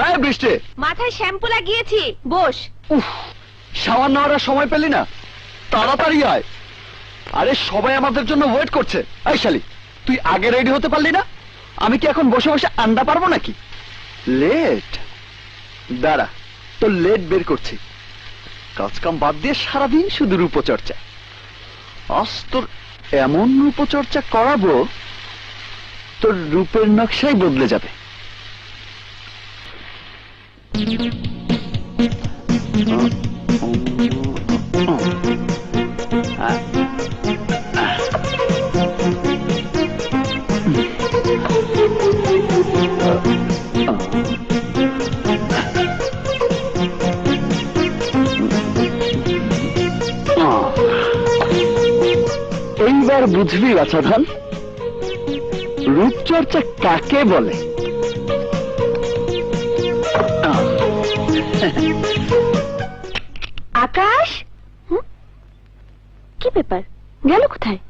এই বৃষ্টি, মাথায় শ্যাম্পু লাগিয়েছি, বস। সামান্য ওরা সময় পেলি না? তাড়াতাড়ি আয়। আরে সবাই আমাদের জন্য ওয়েট করছে। এই শালি, তুই আগে রেডি হতে পারলি না? আমি কি এখন বসে বসে আন্ডা পারবো নাকি? লেট, দাঁড়া, তোর লেট বের করছি। কাজকাম বাদ দিয়ে সারাদিন শুধু রূপচর্চা। আজ তোর এমন রূপচর্চা করাবো, তোর রূপের নকশাই বদলে যাবে। এইবার বুঝবি বাছাধন, রূপচর্চা কাকে বলে। আকাশ, কি ব্যাপার, গেল কোথায়?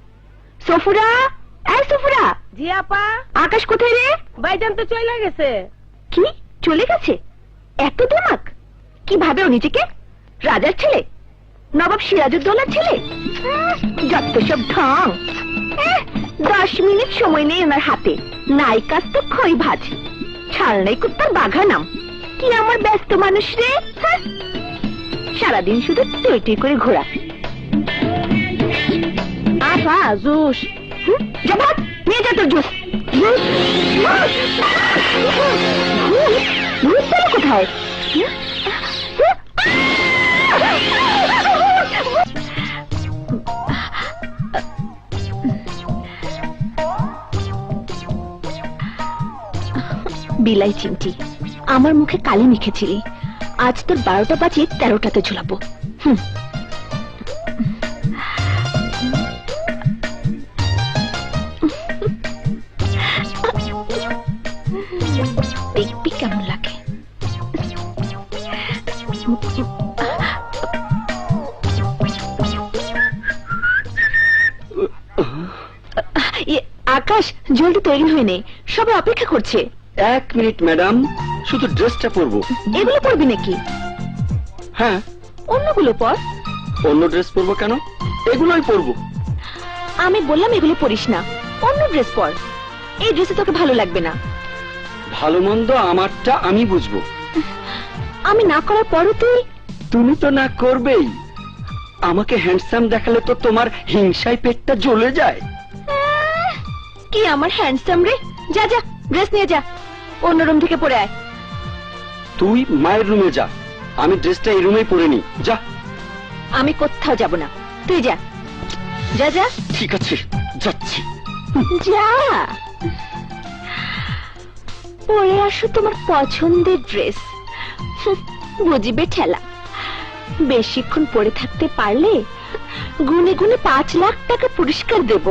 সফুরা, এই সফুরা। জি আপা। আকাশ কোথায় রে? ভাইজান তো চলে গেছে। কি চলে গেছে? এত দিমাগ? কি ভাবে ও নিজেকে? রাজার ছেলে, নবাব সিরাজউদ্দৌলার ছেলে। যত সব ঢং। 10 মিনিট সময় নেই ওনার হাতে। নাই কাজ তো খই ভাজ, ছাল নেই কুত্তার বাঘা নাম। কি আমার ব্যস্ত মানুষ রে। সারাদিন শুধু টুই টুই করে ঘোরা। আপা জুস। জবাব নিয়ে যা তোর জুস। ভূত পেলো কোথায়? বিলাই চিমটি, আমার মুখে কালি মেখেছিলি। আজ তোর 12টা বাজে 13টাতে ঝুলাবো। দেখবি কেমন লাগে। আকাশ, জলদি তৈরি হয়ে নে, সবাই অপেক্ষা করছে। 1 মিনিট ম্যাডাম, শুধু ড্রেসটা পরবো। এগুলো পরবি নাকি? হ্যাঁ। অন্যগুলো পর। অন্য ড্রেস পরবো কেন? এগুলোই পরবো। আমি বললাম এগুলো পরিস না, অন্য ড্রেস পর। এই ড্রেসে তোকে ভালো লাগবে না। ভালো মন্দ আমারটা আমি বুঝবো। আমি না করার পরও তুই? তুমি তো না করবেই। আমাকে হ্যান্ডসাম দেখালে তো তোমার হিংসায় পেটটা জ্বলে যায়। কি আমার হ্যান্ডসাম রে? যা যা, ড্রেস নিয়ে যা, অন্য রুম থেকে পরে আয়। তুই মায়ের রুমে যা, আমি ড্রেসটা এই রুমেই পরে নি। যা। আমি কোথাও যাব না, তুই যা। যা যা। ঠিক আছে, যাচ্ছি। যা, পরে আসো তোমার পছন্দের ড্রেস। বুঝিবে ঠেলা। বেশিক্ষণ পরে থাকতে পারলে গুনে গুনে 5 লাখ টাকা পুরস্কার দেব।